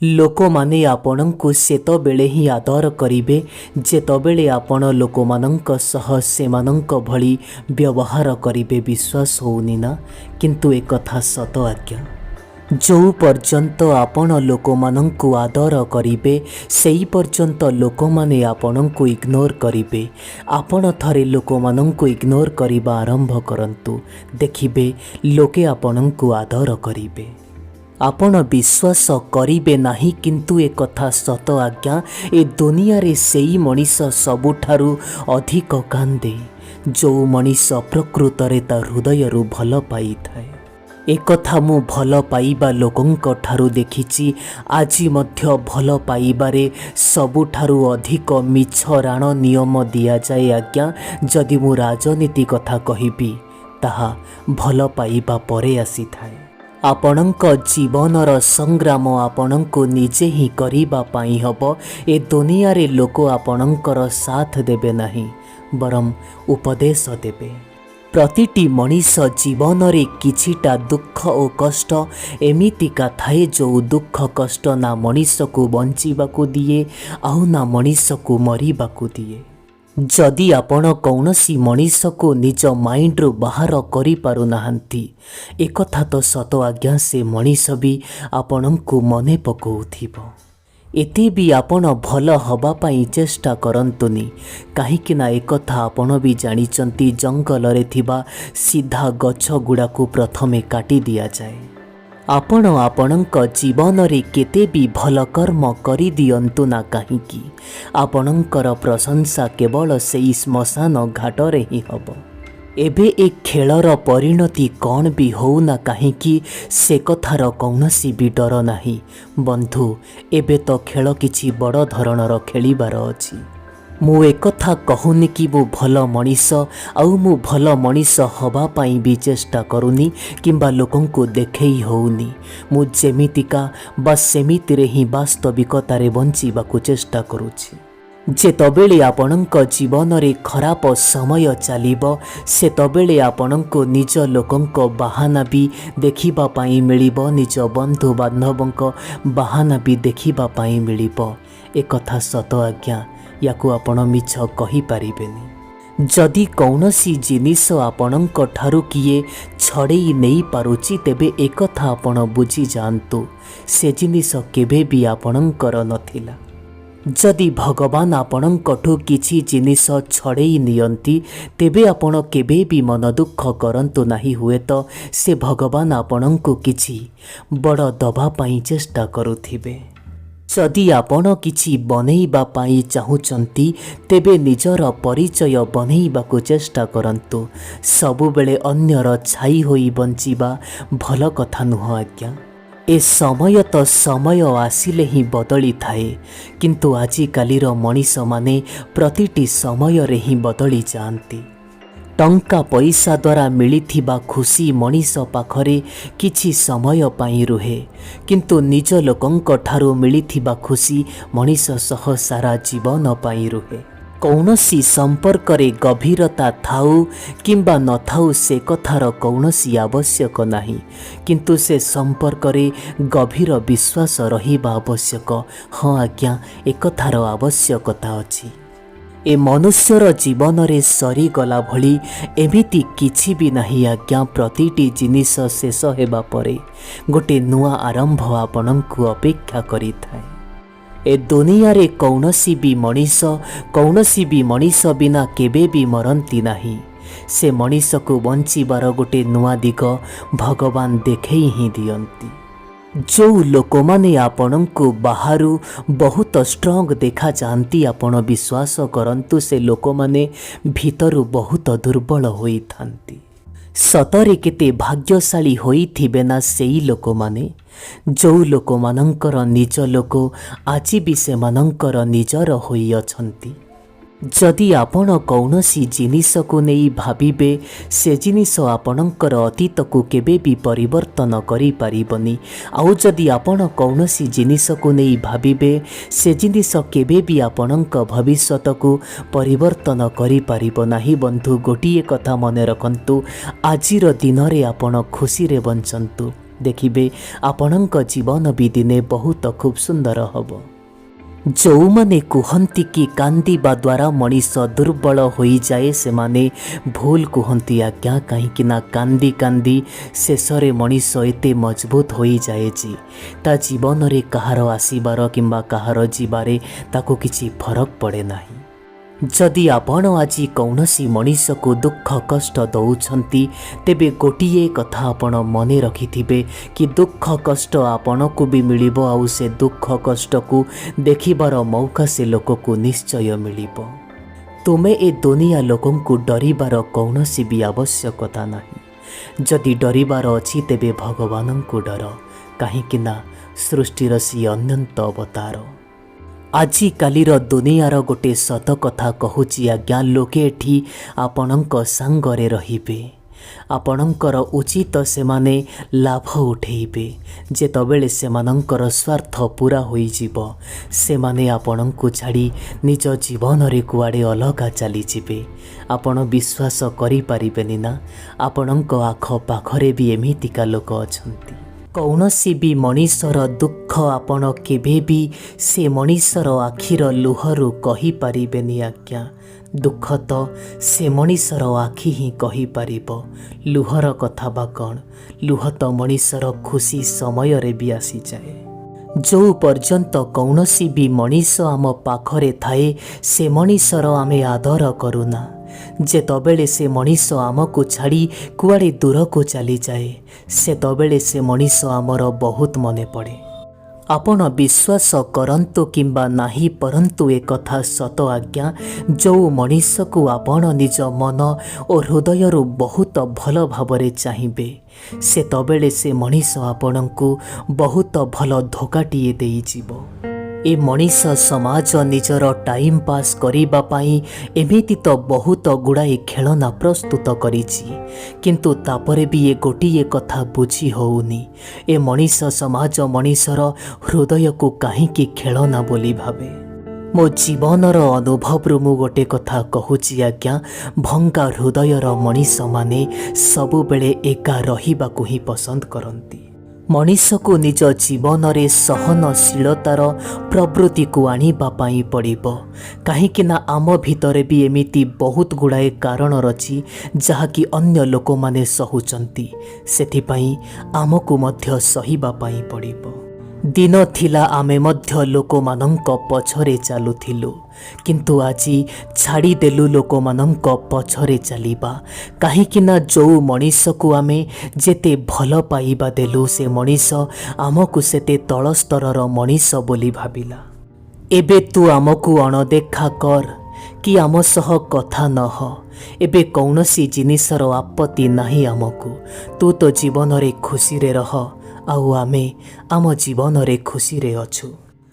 ଲୋକମାନେ ଆପଣଙ୍କୁ ସେତେବେଳେ ହିଁ ଆଦର କରିବେ ଯେତେବେଳେ ଆପଣ ଲୋକମାନଙ୍କ ସହ ସେମାନଙ୍କ ଭଳି ବ୍ୟବହାର କରିବେ। ବିଶ୍ୱାସ ହେଉନି ନା? କିନ୍ତୁ ଏକଥା ସତ ଆଜ୍ଞା। ଯେଉଁ ପର୍ଯ୍ୟନ୍ତ ଆପଣ ଲୋକମାନଙ୍କୁ ଆଦର କରିବେ ସେହି ପର୍ଯ୍ୟନ୍ତ ଲୋକମାନେ ଆପଣଙ୍କୁ ଇଗ୍ନୋର କରିବେ। ଆପଣ ଥରେ ଲୋକମାନଙ୍କୁ ଇଗ୍ନୋର କରିବା ଆରମ୍ଭ କରନ୍ତୁ, ଦେଖିବେ ଲୋକେ ଆପଣଙ୍କୁ ଆଦର କରିବେ। ଆପଣ ବିଶ୍ୱାସ କରିବେ ନାହିଁ କିନ୍ତୁ ଏକଥା ସତ ଆଜ୍ଞା, ଏ ଦୁନିଆରେ ସେଇ ମଣିଷ ସବୁଠାରୁ ଅଧିକ କାନ୍ଦେ ଯେଉଁ ମଣିଷ ପ୍ରକୃତରେ ତା ହୃଦୟରୁ ଭଲ ପାଇଥାଏ। ଏକଥା ମୁଁ ଭଲ ପାଇବା ଲୋକଙ୍କ ଠାରୁ ଦେଖିଛି। ଆଜି ମଧ୍ୟ ଭଲ ପାଇବାରେ ସବୁଠାରୁ ଅଧିକ ମିଛ ରାଣ ନିୟମ ଦିଆଯାଏ ଆଜ୍ଞା। ଯଦି ମୁଁ ରାଜନୀତି କଥା କହିବି ତାହା ଭଲ ପାଇବା ପରେ ଆସିଥାଏ। ଆପଣଙ୍କ ଜୀବନର ସଂଗ୍ରାମ ଆପଣଙ୍କୁ ନିଜେ ହିଁ କରିବା ପାଇଁ ହେବ। ଏ ଦୁନିଆରେ ଲୋକ ଆପଣଙ୍କର ସାଥ ଦେବେ ନାହିଁ, ବରଂ ଉପଦେଶ ଦେବେ। ପ୍ରତିଟି ମଣିଷ ଜୀବନରେ କିଛିଟା ଦୁଃଖ ଓ କଷ୍ଟ ଏମିତିକା ଥାଏ ଯେଉଁ ଦୁଃଖ କଷ୍ଟ ନା ମଣିଷକୁ ବଞ୍ଚିବାକୁ ଦିଏ ଆଉ ନା ମଣିଷକୁ ମରିବାକୁ ଦିଏ। ଯଦି ଆପଣ କୌଣସି ମଣିଷକୁ ନିଜ ମାଇଣ୍ଡରୁ ବାହାର କରିପାରୁନାହାନ୍ତି, ଏକଥା ତ ସତ ଆଜ୍ଞା, ସେ ମଣିଷ ବି ଆପଣଙ୍କୁ ମନେ ପକାଉଥିବ। ଏତେ ବି ଆପଣ ଭଲ ହେବା ପାଇଁ ଚେଷ୍ଟା କରନ୍ତୁନି, କାହିଁକି ନା ଏକଥା ଆପଣ ବି ଜାଣିଛନ୍ତି ଜଙ୍ଗଲରେ ଥିବା ସିଧା ଗଛ ଗୁଡ଼ାକୁ ପ୍ରଥମେ କାଟି ଦିଆଯାଏ। ଆପଣ ଆପଣଙ୍କ ଜୀବନରେ କେତେ ବି ଭଲ କର୍ମ କରିଦିଅନ୍ତୁ ନା କାହିଁକି, ଆପଣଙ୍କର ପ୍ରଶଂସା କେବଳ ସେଇ ଶ୍ମଶାନ ଘାଟରେ ହିଁ ହେବ। ଏବେ ଏ ଖେଳର ପରିଣତି କ'ଣ ବି ହେଉନା କାହିଁକି, ସେ କଥାର କୌଣସି ବି ଡର ନାହିଁ ବନ୍ଧୁ। ଏବେ ତ ଖେଳ କିଛି ବଡ଼ ଧରଣର ଖେଳିବାର ଅଛି। ମୁଁ ଏକଥା କହୁନି କି ମୁଁ ଭଲ ମଣିଷ ଆଉ ମୁଁ ଭଲ ମଣିଷ ହେବା ପାଇଁ ବି ଚେଷ୍ଟା କରୁନି କିମ୍ବା ଲୋକଙ୍କୁ ଦେଖେଇ ହେଉନି। ମୁଁ ଯେମିତିକା ବା ସେମିତିରେ ହିଁ ବାସ୍ତବିକତାରେ ବଞ୍ଚିବାକୁ ଚେଷ୍ଟା କରୁଛି। ଯେତେବେଳେ ଆପଣଙ୍କ ଜୀବନରେ ଖରାପ ସମୟ ଚାଲିବ ସେତେବେଳେ ଆପଣଙ୍କୁ ନିଜ ଲୋକଙ୍କ ବାହାନା ବି ଦେଖିବା ପାଇଁ ମିଳିବ, ନିଜ ବନ୍ଧୁବାନ୍ଧବଙ୍କ ବାହାନା ବି ଦେଖିବା ପାଇଁ ମିଳିବ। ଏକଥା ସତ ଆଜ୍ଞା, ୟାକୁ ଆପଣ ମିଛ କହିପାରିବେନି। ଯଦି କୌଣସି ଜିନିଷ ଆପଣଙ୍କ ଠାରୁ କିଏ ଛଡ଼େଇ ନେଇପାରୁଛି ତେବେ ଏକଥା ଆପଣ ବୁଝିଯାଆନ୍ତୁ, ସେ ଜିନିଷ କେବେ ବି ଆପଣଙ୍କର ନଥିଲା। ଯଦି ଭଗବାନ ଆପଣଙ୍କଠୁ କିଛି ଜିନିଷ ଛଡ଼େଇ ନିଅନ୍ତି ତେବେ ଆପଣ କେବେ ବି ମନ ଦୁଃଖ କରନ୍ତୁ ନାହିଁ। ହୁଏତ ସେ ଭଗବାନ ଆପଣଙ୍କୁ କିଛି ବଡ଼ ଦେବା ପାଇଁ ଚେଷ୍ଟା କରୁଥିବେ। ଯଦି ଆପଣ କିଛି ବନେଇବା ପାଇଁ ଚାହୁଁଛନ୍ତି ତେବେ ନିଜର ପରିଚୟ ବନେଇବାକୁ ଚେଷ୍ଟା କରନ୍ତୁ। ସବୁବେଳେ ଅନ୍ୟର ଛାଇ ହୋଇ ବଞ୍ଚିବା ଭଲ କଥା ନୁହଁ ଆଜ୍ଞା। ଏ ସମୟ ତ ସମୟ ଆସିଲେ ହିଁ ବଦଳିଥାଏ, କିନ୍ତୁ ଆଜିକାଲିର ମଣିଷମାନେ ପ୍ରତିଟି ସମୟରେ ହିଁ ବଦଳି ଯାଆନ୍ତି। ଟଙ୍କା ପଇସା ଦ୍ୱାରା ମିଳିଥିବା ଖୁସି ମଣିଷ ପାଖରେ କିଛି ସମୟ ପାଇଁ ରୁହେ, କିନ୍ତୁ ନିଜ ଲୋକଙ୍କ ଠାରୁ ମିଳିଥିବା ଖୁସି ମଣିଷ ସହ ସାରା ଜୀବନ ପାଇଁ ରୁହେ। କୌଣସି ସମ୍ପର୍କରେ ଗଭୀରତା ଥାଉ କିମ୍ବା ନଥାଉ ସେ କଥାର କୌଣସି ଆବଶ୍ୟକ ନାହିଁ, କିନ୍ତୁ ସେ ସମ୍ପର୍କରେ ଗଭୀର ବିଶ୍ୱାସ ରହିବା ଆବଶ୍ୟକ। ହଁ ଆଜ୍ଞା, ଏକଥାର ଆବଶ୍ୟକତା ଅଛି। ଏ ମନୁଷ୍ୟର ଜୀବନରେ ସରିଗଲା ଭଳି ଏମିତି କିଛି ବି ନାହିଁ ଆଜ୍ଞା। ପ୍ରତିଟି ଜିନିଷ ଶେଷ ହେବା ପରେ ଗୋଟେ ନୂଆ ଆରମ୍ଭ ଆପଣଙ୍କୁ ଅପେକ୍ଷା କରିଥାଏ। ଏ ଦୁନିଆରେ କୌଣସି ବି ମଣିଷ ବିନା କେବେ ବି ମରନ୍ତି ନାହିଁ। ସେ ମଣିଷକୁ ବଞ୍ଚିବାର ଗୋଟେ ନୂଆ ଦିଗ ଭଗବାନ ଦେଖେଇ ହିଁ ଦିଅନ୍ତି। ଯେଉଁ ଲୋକମାନେ ଆପଣଙ୍କୁ ବାହାରୁ ବହୁତ ଷ୍ଟ୍ରଙ୍ଗ ଦେଖାଯାଆନ୍ତି ଆପଣ ବିଶ୍ୱାସ କରନ୍ତୁ ସେ ଲୋକମାନେ ଭିତରୁ ବହୁତ ଦୁର୍ବଳ ହୋଇଥାନ୍ତି। ସତରେ କେତେ ଭାଗ୍ୟଶାଳୀ ହୋଇଥିବେ ନା ସେଇ ଲୋକମାନେ, ଯେଉଁ ଲୋକମାନଙ୍କର ନିଜ ଲୋକ ଆଜି ବି ସେମାନଙ୍କର ନିଜର ହୋଇଅଛନ୍ତି। ଯଦି ଆପଣ କୌଣସି ଜିନିଷକୁ ନେଇ ଭାବିବେ ସେ ଜିନିଷ ଆପଣଙ୍କର ଅତୀତକୁ କେବେ ବି ପରିବର୍ତ୍ତନ କରିପାରିବନି, ଆଉ ଯଦି ଆପଣ କୌଣସି ଜିନିଷକୁ ନେଇ ଭାବିବେ ସେ ଜିନିଷ କେବେ ବି ଆପଣଙ୍କ ଭବିଷ୍ୟତକୁ ପରିବର୍ତ୍ତନ କରିପାରିବ ନାହିଁ। ବନ୍ଧୁ, ଗୋଟିଏ କଥା ମନେ ରଖନ୍ତୁ, ଆଜିର ଦିନରେ ଆପଣ ଖୁସିରେ ବଞ୍ଚନ୍ତୁ, देखिबे आपणଙ୍କ जीवन भी दिने बहुत खूब सुंदर हब। जो माने कहती कि कांदिबा द्वारा मनीष दुर्बल हो जाए से माने भूल कहती आज्ञा, कहीं कांदी कांदी शेष मनीष एते मजबूत हो जाए जी ता जीवन रे कहार आसीबार किंबा कहार जीवारे ताको किछि फरक पड़े नाही। जदि आपण आज कौनसी मनीष को दुख कष्ट दौरान तेबे गोटिए कथा आपण मने रखिथिबे कि दुख कष्ट आपण को भी मिलिबो आउ से दुख कष्ट को देखिबार मौका से लोक को निश्चय मिलिबो। तुमे ए दुनिया लोकं को डरिबार कौनसी भी आवश्यकता नाही। जदि डरिबार अछि तेबे भगवान को डर, कहीं सृष्टिर सी अनंत अवतार। आजि कालीर दुनियार गोटे सत कथा कहूची आज्ञा, लोके एठी आपणଙ୍କ सांगरे रहिबे, आपणଙ୍କର उचित सेमाने लाभ उठेइबे। जेतबेले सेमानଙ୍କର स्वार्थ पूरा होइजिबो सेमाने आपणଙ୍କୁ छाड़ी निज जीवन रे कुआडे अलगा चली जिबे। आपण विश्वास करि पारिबेनी ना, आपणଙ୍କ आख पाखरे भी एमितिका लोक अछंती। कौनसी भी मनीषर दुख आपण केबे भी से मनीषर आखिर लुहरु कहि पारिबेनी आज्ञा। दुख तो से मनीषर आखि ही कहि पारिबो, लुहर कथा बा कौन? लुह तो मनीषर खुशी समय रे भी आसी जाए। जो पर्यंत कौनसी भी मनीष आम पाखरे थाए से मनीषर आमे आदर करुना। जेतबेले से मनीष आमको छाड़ी कुआडे दूर को चली जाए सेतबेले से मनीष आमर बहुत मने पड़े। आपण विश्वास करंतु किंबा नाही, परंतु एक कथा सत आज्ञा, जो मनीष को आपण निज मन और हृदय बहुत भल भावरे चाहिए सेतबेले से मनीष आपण को बहुत भल धोकाटिए देई जीवो। ए मनीष समाज निजर टाइम पास करिबा पाई एमिति तो बहुत गुड़ाए खेलना प्रस्तुत करिछि, किंतु तापरे भी ये गोटिए कथा बुझी होउनी। ए मनीष समाज मनीषर हृदय को काहींकि खेलना बोली भावे। मो जीवनर अनुभव मु गोटे कथा कहूची आज्ञा, भंगा हृदयर मनीष माने सबुबेले एका रहिबाकु ही पसंद करंती। मनीष को निज जीवन रे सहनशीलतार प्रवृत्ति को आनिबा पाई पड़िबो, काहींकि ना आम भितरे भी एमिति बहुत गुड़ाए कारण रची जहाँकि अन्य लोक माने सहुचंती, सेथिपाई आमको मध्य सहिबा पाई पड़िबो। दिन थिला आमे मध्य लोक मानंक पछरे चालुथिलु, किंतु आजी छाड़ी देलु लोक मानंक पछरे चलिबा, काहींकिना जो मनीष को आमे जेते भल पाइबा देलु से मनीष आमको सेते तल स्तरर मनीष बोली भाबिला। एबे तू आमको अणदेखा कर कि आम सह कथा नह, एबे कौनसी जिनिसर आपत्ति नाही आमको, तू तो जीवन रे खुशी रे रह आउ आमे आम जीवन रे खुशी रे अछु।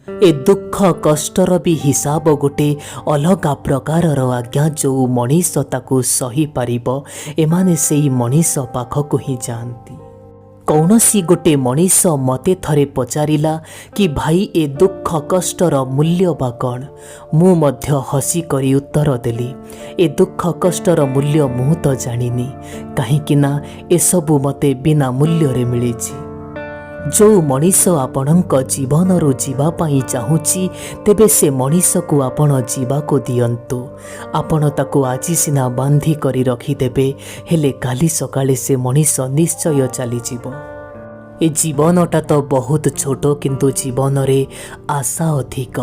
ए दुख कष्टर भी हिसाब गोटे अलगा प्रकारर आज्ञा, जो मनीष ताकू सही पारिबो एमाने सेई मनीष पाखकु ही जाती। कौनसी गोटे मनीष मते थरे पचारिला कि भाई ए दुख कष्टर मूल्य बा कौन? मु मध्य हसी करी उत्तर देली, ए दुख कष्टर मूल्य मु तो जानिनी, काहींकिना ए सबु मते बिना मूल्य रे मिलिछि। जो मनीष आपणଙ୍କ जीवनରୁ ଯିବା ପାଇଁ ଚାହୁଁଛି ତେବେ ସେ ମଣିଷକୁ ଆପଣ ଯିବାକୁ ଦିଅନ୍ତୁ। ଆପଣ ତାକୁ ଆଜି ସିନା ବାନ୍ଧି କରି ରଖିଦେବେ, ହେଲେ କାଲି ସକାଳେ ସେ ମଣିଷ ନିଶ୍ଚୟ ଚାଲିଯିବ। ଏ ଜୀବନଟା ତ ବହୁତ ଛୋଟ, କିନ୍ତୁ ଜୀବନରେ ଆଶା ଅଧିକ।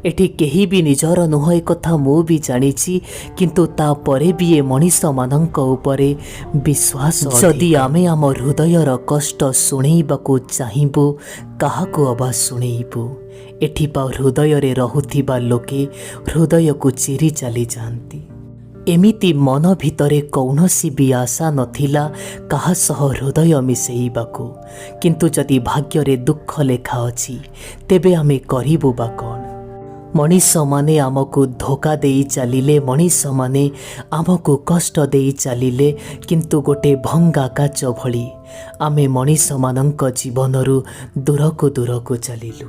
एठी केही भी निजर नुह ए कथा मु भी जानिछि, किंतु तापरे भी ए मनीष मानंक उपरे विश्वास। जदि आमे आम हृदयर कष्ट शुणेइबाकु चाहिबु, काहाकु अबा शुणेइबु? एठी पा हृदय रे रहुथिबा लोके हृदय को चिरी चली जाती। एमिति मन भितरे कौनसी भी आशा नथिला काहा सह हृदय मिसेइबाकु, किंतु जदि भाग्य रे दुख लेखा अछि तेबे आमे करिबु बा कोन? मनीष माने आमको धोखा देई चलिले, मनीष माने आमको कष्ट देई चलिले, किंतु गोटे भंगा काच भली आमे मनीष मानंक जीवनरू दूरको दूरको चलिलु।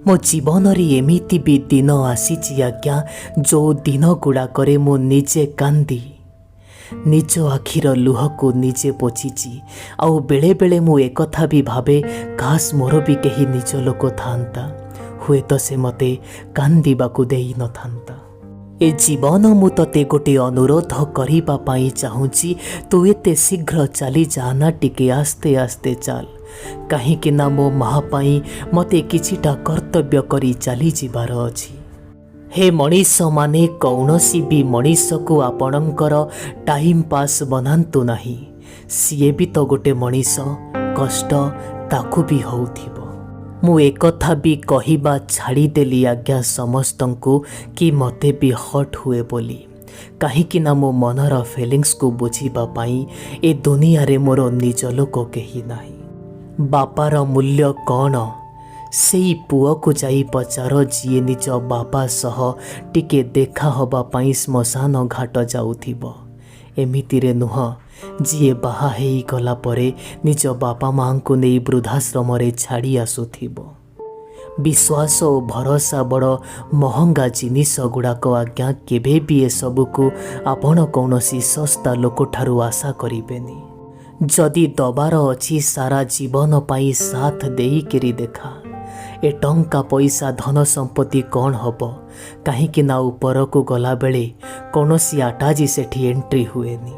मो जीवन रे एमिति भी दिन आसीची आज्ञा, जो दिन गुड़ाकरे मु निजे कांदी निज आखिर लुह को निजे पोछिची। आउ बेले बेले मु एकथा भी भावे काश मोर भी कहीं निज लोक थांता, हुए तो से मते कांदिबाकु देई न थांता। ए जीवन मु तते गोटे अनुरोध करिबा पाई चाहूची, तू एते शीघ्र चली जाना, टिके आस्ते आस्ते चल, कहीं ना मो माँ पाई मते किछिटा कर्तव्य करी चली जिबार अछि। हे मनीष माने कौनसी भी मनीष को आपणकर टाइम पास बनातु नहीं, सीए भी तो गोटे मनीष, कष्ट ताकू भी होउथिबो। मु एकथा भी कहिबा छाड़ीदेली आज्ञा समस्तंकु कि मते भी हट हुए बोली, कहीं ना मो मनर फिलिंग्स को बुझीबा पाई ए दुनिया रे मोर निज लोक केही नाही। बापार मूल्य कौन से पुओ को जाई पचार जी निज बापा सह टिके देखा हबा पाई श्मशान घाट जाउथिबो। एमितिरे नुह जी बाहा हेई गला परे निज बापा माँ को नहीं वृद्धाश्रम रे छाड़ी आसुथिबो। विश्वास और भरोसा बड़ महंगा जिनिस गुड़ाक आज्ञा केबे भी ए सबको आपण कौनसी सस्ता लोक ठारू आशा करिबेनी। जदि दबार अछि सारा जीवन पाई साथ देइकिरी देखा, ए टंका पैसा धन संपत्ति कौन हब, कहीं ना ऊपर को गला बेले कौनसी आटाजी सेठी एंट्री हुएनी।